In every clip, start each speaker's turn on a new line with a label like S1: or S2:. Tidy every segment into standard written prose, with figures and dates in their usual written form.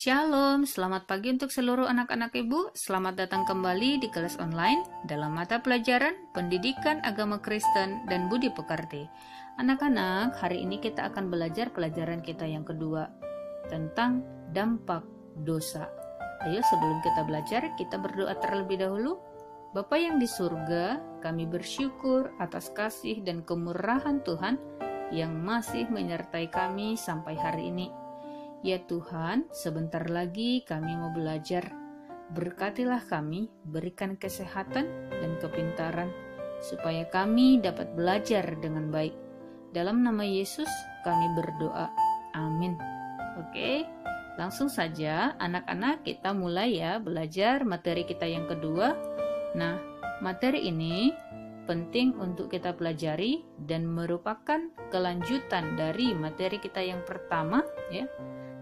S1: Shalom, selamat pagi untuk seluruh anak-anak ibu. Selamat datang kembali di kelas online dalam mata pelajaran Pendidikan Agama Kristen dan Budi Pekerti. Anak-anak, hari ini kita akan belajar pelajaran kita yang kedua tentang dampak dosa. Ayo sebelum kita belajar, kita berdoa terlebih dahulu. Bapa yang di surga, kami bersyukur atas kasih dan kemurahan Tuhan yang masih menyertai kami sampai hari ini. Ya Tuhan, sebentar lagi kami mau belajar. Berkatilah kami, berikan kesehatan dan kepintaran, supaya kami dapat belajar dengan baik. Dalam nama Yesus kami berdoa. Amin. Oke, langsung saja anak-anak kita mulai ya belajar materi kita yang kedua. Nah, materi ini penting untuk kita pelajari dan merupakan kelanjutan dari materi kita yang pertama ya,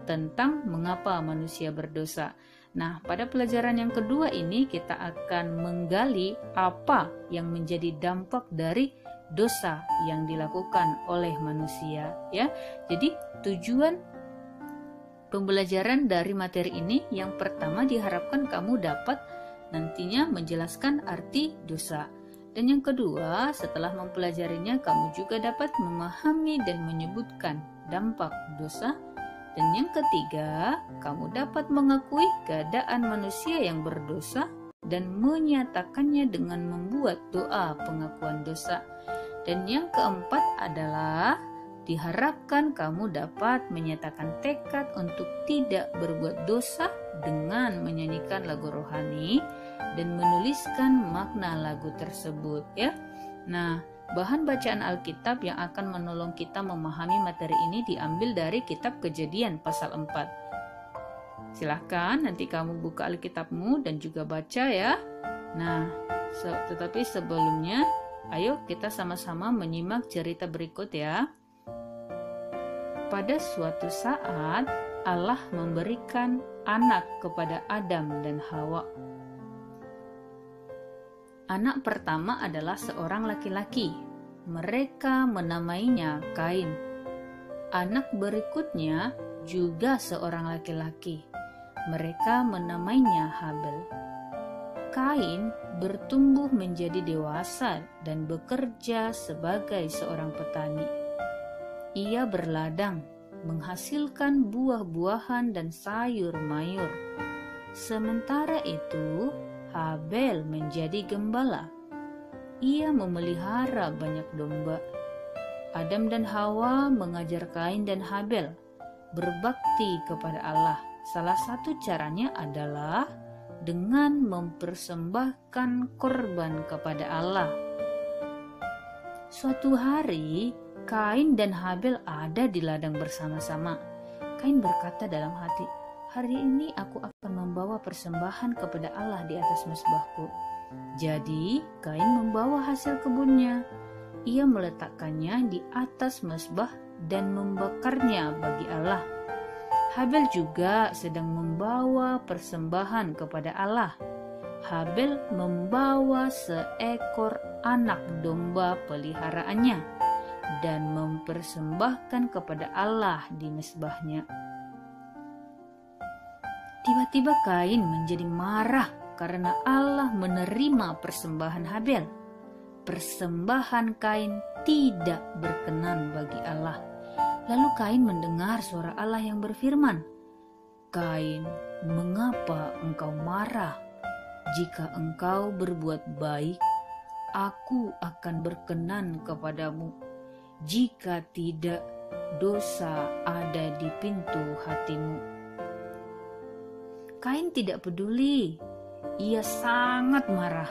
S1: tentang mengapa manusia berdosa. Nah, pada pelajaran yang kedua ini kita akan menggali apa yang menjadi dampak dari dosa yang dilakukan oleh manusia ya. Jadi, tujuan pembelajaran dari materi ini yang pertama diharapkan kamu dapat nantinya menjelaskan arti dosa. Dan yang kedua, setelah mempelajarinya kamu juga dapat memahami dan menyebutkan dampak dosa. Dan yang ketiga, kamu dapat mengakui keadaan manusia yang berdosa dan menyatakannya dengan membuat doa pengakuan dosa. Dan yang keempat adalah diharapkan kamu dapat menyatakan tekad untuk tidak berbuat dosa dengan menyanyikan lagu rohani dan menuliskan makna lagu tersebut ya. Nah, bahan bacaan Alkitab yang akan menolong kita memahami materi ini diambil dari kitab Kejadian pasal 4. Silahkan nanti kamu buka Alkitabmu dan juga baca ya. Nah, tetapi sebelumnya, ayo kita sama-sama menyimak cerita berikut ya. Pada suatu saat, Allah memberikan anak kepada Adam dan Hawa. Anak pertama adalah seorang laki-laki. Mereka menamainya Kain. Anak berikutnya juga seorang laki-laki. Mereka menamainya Habel. Kain bertumbuh menjadi dewasa dan bekerja sebagai seorang petani. Ia berladang, menghasilkan buah-buahan dan sayur mayur. Sementara itu, Habel menjadi gembala. Ia memelihara banyak domba. Adam dan Hawa mengajar Kain dan Habel berbakti kepada Allah. Salah satu caranya adalah dengan mempersembahkan korban kepada Allah. Suatu hari, Kain dan Habel ada di ladang bersama-sama. Kain berkata dalam hati, "Hari ini aku akan membawa persembahan kepada Allah di atas mezbahku." Jadi, Kain membawa hasil kebunnya. Ia meletakkannya di atas mezbah dan membakarnya bagi Allah. Habel juga sedang membawa persembahan kepada Allah. Habel membawa seekor anak domba peliharaannya dan mempersembahkan kepada Allah di mezbahnya. Tiba-tiba Kain menjadi marah karena Allah menerima persembahan Habel. Persembahan Kain tidak berkenan bagi Allah. Lalu Kain mendengar suara Allah yang berfirman, "Kain, mengapa engkau marah? Jika engkau berbuat baik, aku akan berkenan kepadamu. Jika tidak, dosa ada di pintu hatimu." Kain tidak peduli. Ia sangat marah.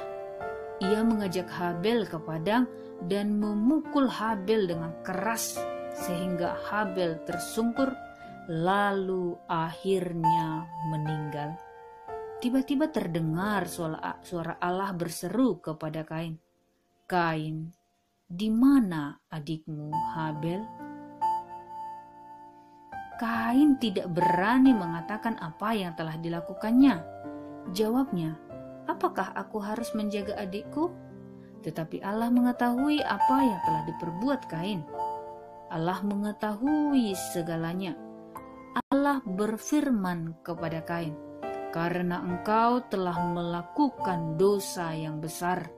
S1: Ia mengajak Habel ke padang dan memukul Habel dengan keras sehingga Habel tersungkur lalu akhirnya meninggal. Tiba-tiba terdengar suara Allah berseru kepada Kain, "Kain, di mana adikmu Habel?" Kain tidak berani mengatakan apa yang telah dilakukannya. Jawabnya, "Apakah aku harus menjaga adikku?" Tetapi Allah mengetahui apa yang telah diperbuat Kain. Allah mengetahui segalanya. Allah Allah berfirman kepada Kain, "Karena engkau telah melakukan dosa yang besar,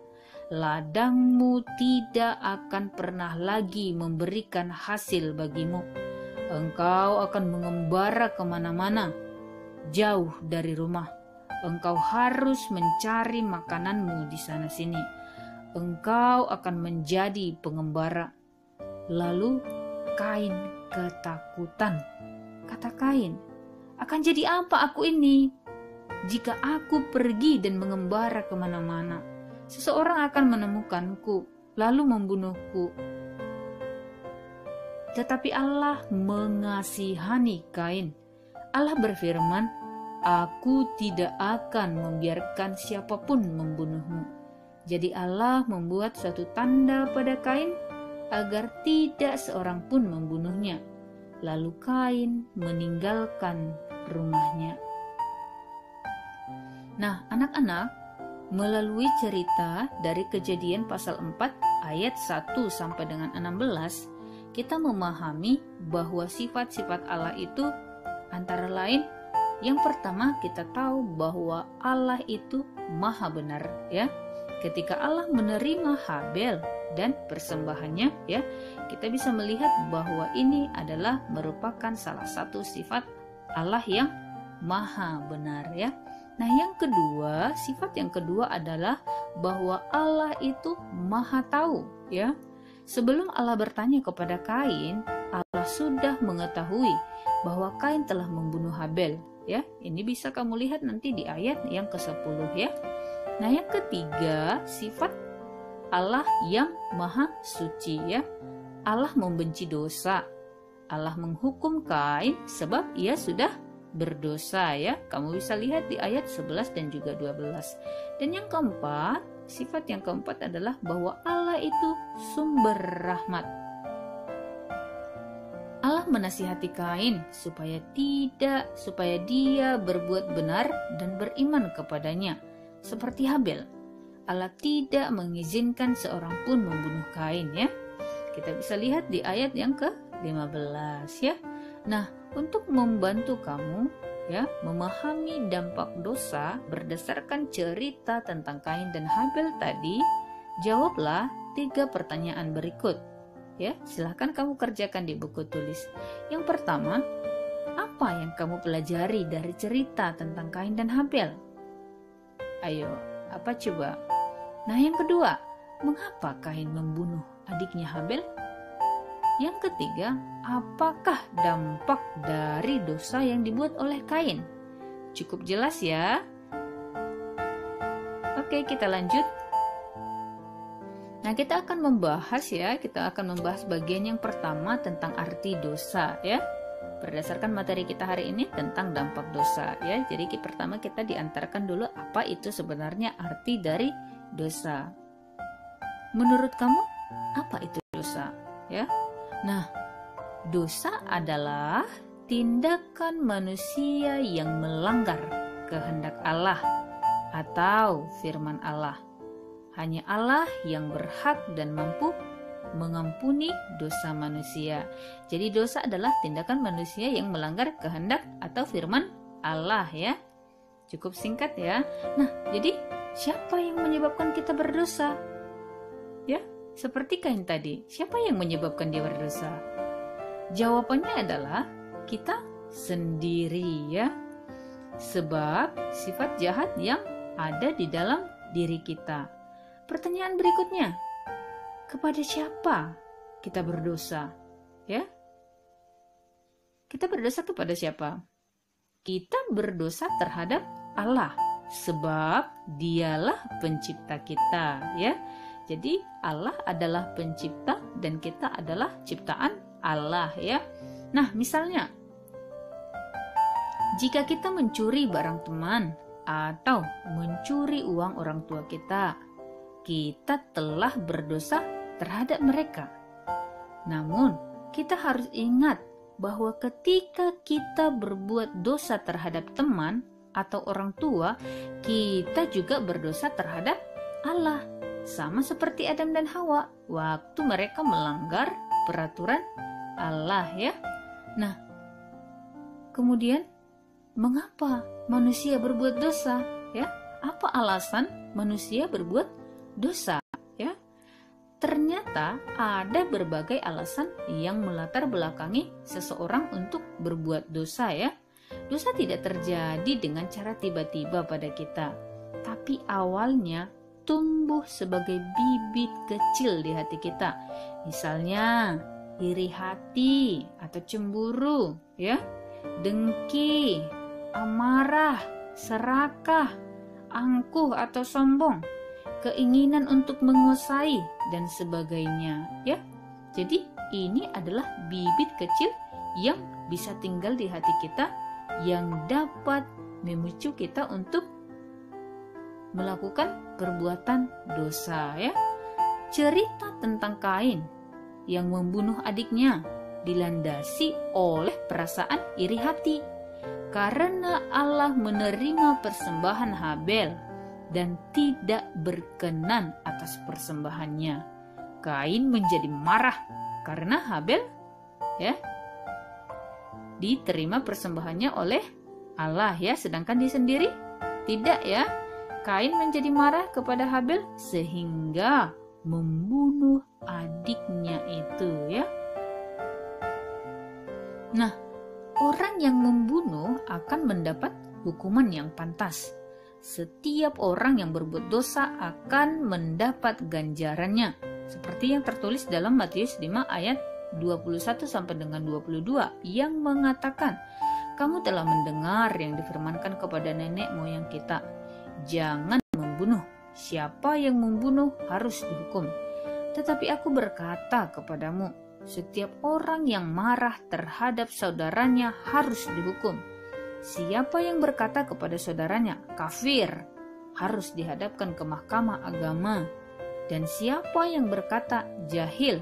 S1: ladangmu tidak akan pernah lagi memberikan hasil bagimu. Engkau akan mengembara kemana-mana, jauh dari rumah. Engkau harus mencari makananmu di sana-sini. Engkau akan menjadi pengembara." Lalu Kain ketakutan. Kata Kain, "Akan jadi apa aku ini? Jika aku pergi dan mengembara kemana-mana, seseorang akan menemukanku, lalu membunuhku." Tetapi Allah mengasihani Kain. Allah berfirman, "Aku tidak akan membiarkan siapapun membunuhmu." Jadi Allah membuat suatu tanda pada Kain agar tidak seorang pun membunuhnya. Lalu Kain meninggalkan rumahnya. Nah, anak-anak, melalui cerita dari Kejadian pasal 4 ayat 1 sampai dengan 16, kita memahami bahwa sifat-sifat Allah itu antara lain, yang pertama kita tahu bahwa Allah itu maha benar, ya. Ketika Allah menerima Habel dan persembahannya, ya, kita bisa melihat bahwa ini adalah merupakan salah satu sifat Allah yang maha benar, ya. Nah, yang kedua, sifat yang kedua adalah bahwa Allah itu maha tahu, ya. Sebelum Allah bertanya kepada Kain, Allah sudah mengetahui bahwa Kain telah membunuh Habel, ya. Ini bisa kamu lihat nanti di ayat yang ke-10, ya. Nah, yang ketiga, sifat Allah yang maha suci, ya. Allah membenci dosa. Allah menghukum Kain sebab ia sudah berdosa, ya. Kamu bisa lihat di ayat 11 dan juga 12. Dan yang keempat, sifat yang keempat adalah bahwa Allah itu sumber rahmat. Allah menasihati Kain supaya dia berbuat benar dan beriman kepadanya. Seperti Habel, Allah tidak mengizinkan seorang pun membunuh Kain, ya. Kita bisa lihat di ayat yang ke-15, ya. Nah, untuk membantu kamu, ya, memahami dampak dosa berdasarkan cerita tentang Kain dan Habel tadi, jawablah 3 pertanyaan berikut. Ya, silahkan kamu kerjakan di buku tulis. Yang pertama, apa yang kamu pelajari dari cerita tentang Kain dan Habel? Ayo, apa coba? Nah, yang kedua, mengapa Kain membunuh adiknya Habel? Yang ketiga, apakah dampak dari dosa yang dibuat oleh Kain? Cukup jelas ya? Oke, kita lanjut. Nah, kita akan membahas bagian yang pertama tentang arti dosa, ya. Berdasarkan materi kita hari ini tentang dampak dosa, ya. Jadi pertama kita diantarkan dulu apa itu sebenarnya arti dari dosa. Menurut kamu apa itu dosa, ya? Nah, dosa adalah tindakan manusia yang melanggar kehendak Allah atau firman Allah. Hanya Allah yang berhak dan mampu mengampuni dosa manusia. Jadi dosa adalah tindakan manusia yang melanggar kehendak atau firman Allah, ya. Cukup singkat, ya. Nah, jadi siapa yang menyebabkan kita berdosa? Ya, seperti Kain tadi, siapa yang menyebabkan dia berdosa? Jawabannya adalah kita sendiri, ya. Sebab sifat jahat yang ada di dalam diri kita. Pertanyaan berikutnya, kepada siapa kita berdosa? Ya, kita berdosa kepada siapa? Kita berdosa terhadap Allah, sebab Dialah pencipta kita, ya. Jadi Allah adalah pencipta dan kita adalah ciptaan Allah, ya. Nah, misalnya jika kita mencuri barang teman atau mencuri uang orang tua kita telah berdosa terhadap mereka. Namun, kita harus ingat bahwa ketika kita berbuat dosa terhadap teman atau orang tua, kita juga berdosa terhadap Allah. Sama seperti Adam dan Hawa waktu mereka melanggar peraturan Allah, ya. Nah, Kemudian, mengapa manusia berbuat dosa? Ya, apa alasan manusia berbuat dosa? Ya, ternyata ada berbagai alasan yang melatar belakangi seseorang untuk berbuat dosa ya. Dosa tidak terjadi dengan cara tiba-tiba pada kita, tapi awalnya tumbuh sebagai bibit kecil di hati kita. Misalnya, iri hati atau cemburu, ya, dengki, amarah, serakah, angkuh atau sombong, keinginan untuk menguasai dan sebagainya, ya. Jadi ini adalah bibit kecil yang bisa tinggal di hati kita yang dapat memicu kita untuk melakukan perbuatan dosa, ya. Cerita tentang Kain yang membunuh adiknya dilandasi oleh perasaan iri hati. Karena Allah menerima persembahan Habel dan tidak berkenan atas persembahannya, Kain menjadi marah karena Habel ya diterima persembahannya oleh Allah ya, sedangkan dia sendiri tidak ya. Kain menjadi marah kepada Habel sehingga membunuh adiknya itu ya. Nah, orang yang membunuh akan mendapat hukuman yang pantas. Setiap orang yang berbuat dosa akan mendapat ganjarannya, seperti yang tertulis dalam Matius 5 ayat 21 sampai dengan 22 yang mengatakan, "Kamu telah mendengar yang difirmankan kepada nenek moyang kita, jangan membunuh. Siapa yang membunuh harus dihukum. Tetapi aku berkata kepadamu, setiap orang yang marah terhadap saudaranya harus dihukum. Siapa yang berkata kepada saudaranya, kafir, harus dihadapkan ke mahkamah agama. Dan siapa yang berkata, jahil,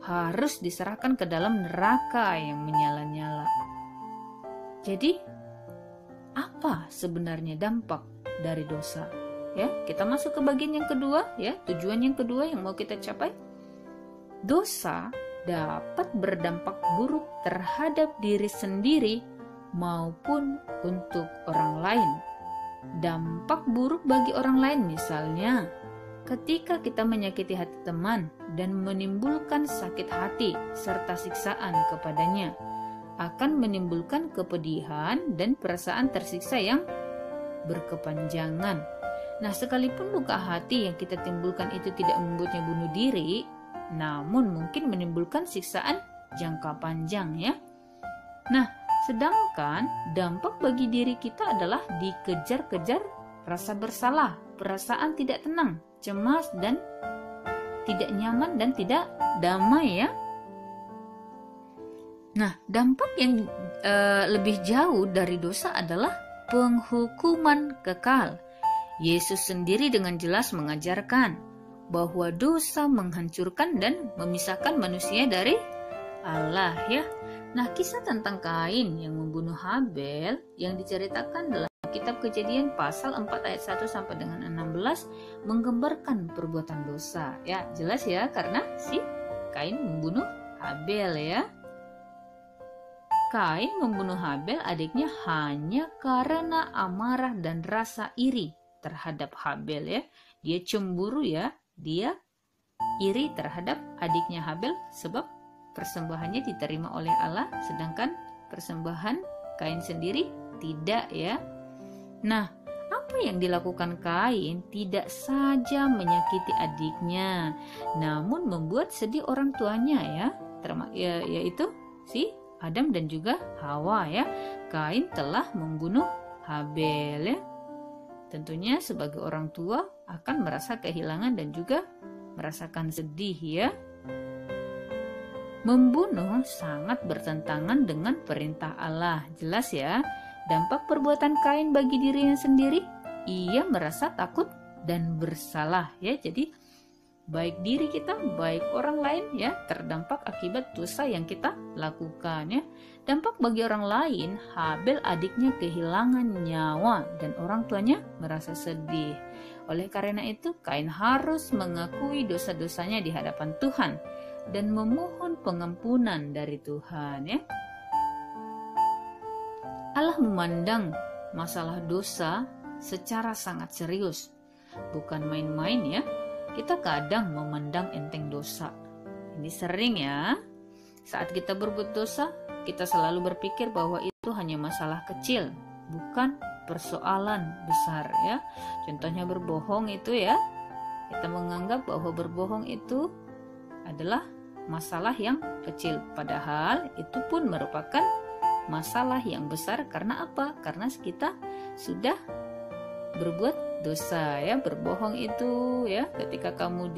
S1: harus diserahkan ke dalam neraka yang menyala-nyala." Jadi, apa sebenarnya dampak dari dosa? Ya, kita masuk ke bagian yang kedua, ya, tujuan yang kedua yang mau kita capai. Dosa dapat berdampak buruk terhadap diri sendiri maupun untuk orang lain. Dampak buruk bagi orang lain misalnya, ketika kita menyakiti hati teman dan menimbulkan sakit hati serta siksaan kepadanya, akan menimbulkan kepedihan dan perasaan tersiksa yang berkepanjangan. Nah, sekalipun luka hati yang kita timbulkan itu tidak membuatnya bunuh diri, namun mungkin menimbulkan siksaan jangka panjang ya. Nah, sedangkan dampak bagi diri kita adalah dikejar-kejar rasa bersalah, perasaan tidak tenang, cemas dan tidak nyaman dan tidak damai ya. Nah, dampak yang lebih jauh dari dosa adalah penghukuman kekal. Yesus sendiri dengan jelas mengajarkan bahwa dosa menghancurkan dan memisahkan manusia dari Allah ya. Nah, kisah tentang Kain yang membunuh Habel yang diceritakan dalam kitab Kejadian pasal 4 ayat 1 sampai dengan 16 menggambarkan perbuatan dosa. Ya, jelas ya, karena si Kain membunuh Habel ya. Kain membunuh Habel adiknya hanya karena amarah dan rasa iri terhadap Habel ya. Dia cemburu ya, dia iri terhadap adiknya Habel sebab persembahannya diterima oleh Allah sedangkan persembahan Kain sendiri tidak ya. Nah, apa yang dilakukan Kain tidak saja menyakiti adiknya, namun membuat sedih orang tuanya ya, yaitu si Adam dan juga Hawa ya. Kain telah membunuh Habel ya. Tentunya sebagai orang tua akan merasa kehilangan dan juga merasakan sedih ya. Membunuh sangat bertentangan dengan perintah Allah. Jelas ya, dampak perbuatan Kain bagi dirinya sendiri, ia merasa takut dan bersalah ya. Jadi baik diri kita, baik orang lain ya terdampak akibat dosa yang kita lakukan ya. Dampak bagi orang lain, Habel adiknya kehilangan nyawa dan orang tuanya merasa sedih. Oleh karena itu, Kain harus mengakui dosa-dosanya di hadapan Tuhan dan memohon pengampunan dari Tuhan ya. Allah memandang masalah dosa secara sangat serius. Bukan main-main ya. Kita kadang memandang enteng dosa. Ini sering ya. Saat kita berbuat dosa, kita selalu berpikir bahwa itu hanya masalah kecil, bukan persoalan besar ya. Contohnya berbohong itu ya. Kita menganggap bahwa berbohong itu adalah masalah yang kecil. Padahal itu pun merupakan masalah yang besar. Karena apa? Karena kita sudah berbuat dosa ya. Berbohong itu ya, ketika kamu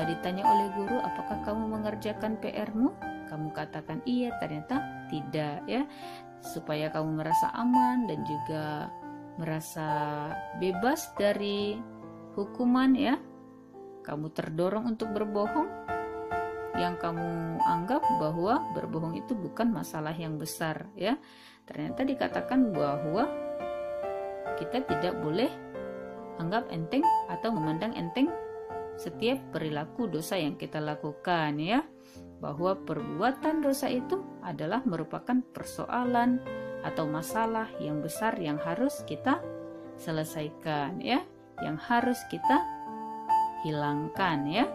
S1: ditanya oleh guru, apakah kamu mengerjakan PR-mu? Kamu katakan iya, ternyata tidak ya. Supaya kamu merasa aman dan juga merasa bebas dari hukuman ya, kamu terdorong untuk berbohong, yang kamu anggap bahwa berbohong itu bukan masalah yang besar ya. Ternyata dikatakan bahwa kita tidak boleh anggap enteng atau memandang enteng setiap perilaku dosa yang kita lakukan ya. Bahwa perbuatan dosa itu adalah merupakan persoalan atau masalah yang besar yang harus kita selesaikan ya, yang harus kita hilangkan ya.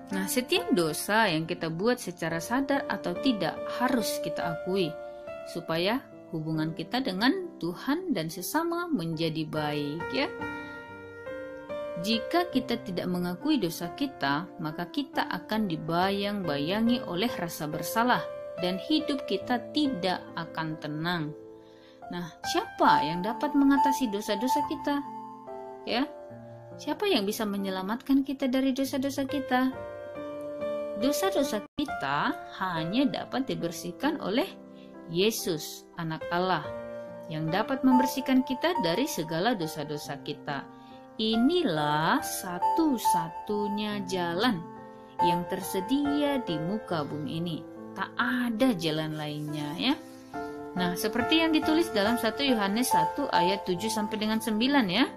S1: Nah, setiap dosa yang kita buat secara sadar atau tidak harus kita akui supaya hubungan kita dengan Tuhan dan sesama menjadi baik ya. Jika kita tidak mengakui dosa kita, maka kita akan dibayang-bayangi oleh rasa bersalah dan hidup kita tidak akan tenang. Nah, siapa yang dapat mengatasi dosa-dosa kita? Ya, siapa yang bisa menyelamatkan kita dari dosa-dosa kita? Dosa-dosa kita hanya dapat dibersihkan oleh Yesus, Anak Allah, yang dapat membersihkan kita dari segala dosa-dosa kita. Inilah satu-satunya jalan yang tersedia di muka bumi ini. Tak ada jalan lainnya ya. Nah, seperti yang ditulis dalam 1 Yohanes 1 ayat 7 sampai dengan 9 ya.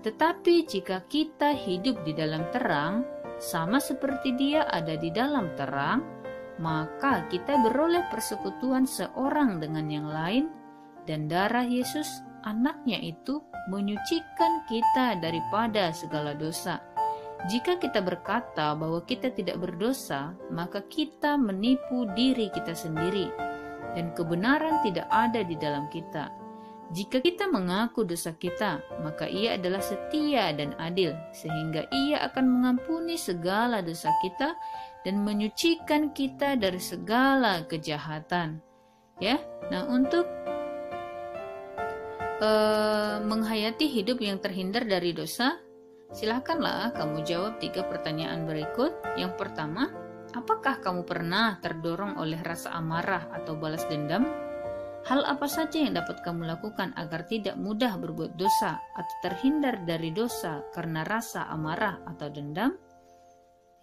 S1: Tetapi jika kita hidup di dalam terang, sama seperti Dia ada di dalam terang, maka kita beroleh persekutuan seorang dengan yang lain, dan darah Yesus Anaknya itu menyucikan kita daripada segala dosa. Jika kita berkata bahwa kita tidak berdosa, maka kita menipu diri kita sendiri, dan kebenaran tidak ada di dalam kita. Jika kita mengaku dosa kita, maka Ia adalah setia dan adil, sehingga Ia akan mengampuni segala dosa kita dan menyucikan kita dari segala kejahatan. Ya, nah untuk menghayati hidup yang terhindar dari dosa, silakanlah kamu jawab 3 pertanyaan berikut. Yang pertama, apakah kamu pernah terdorong oleh rasa amarah atau balas dendam? Hal apa saja yang dapat kamu lakukan agar tidak mudah berbuat dosa atau terhindar dari dosa karena rasa amarah atau dendam?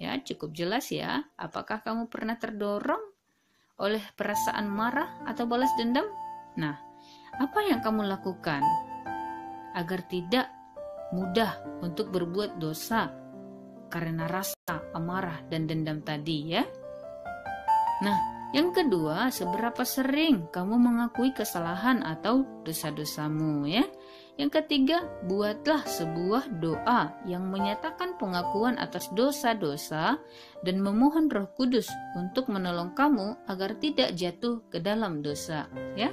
S1: Ya, cukup jelas ya. Apakah kamu pernah terdorong oleh perasaan marah atau balas dendam? Nah, apa yang kamu lakukan agar tidak mudah untuk berbuat dosa karena rasa amarah dan dendam tadi ya? Nah, yang kedua, seberapa sering kamu mengakui kesalahan atau dosa-dosamu ya? Yang ketiga, buatlah sebuah doa yang menyatakan pengakuan atas dosa-dosa dan memohon Roh Kudus untuk menolong kamu agar tidak jatuh ke dalam dosa ya.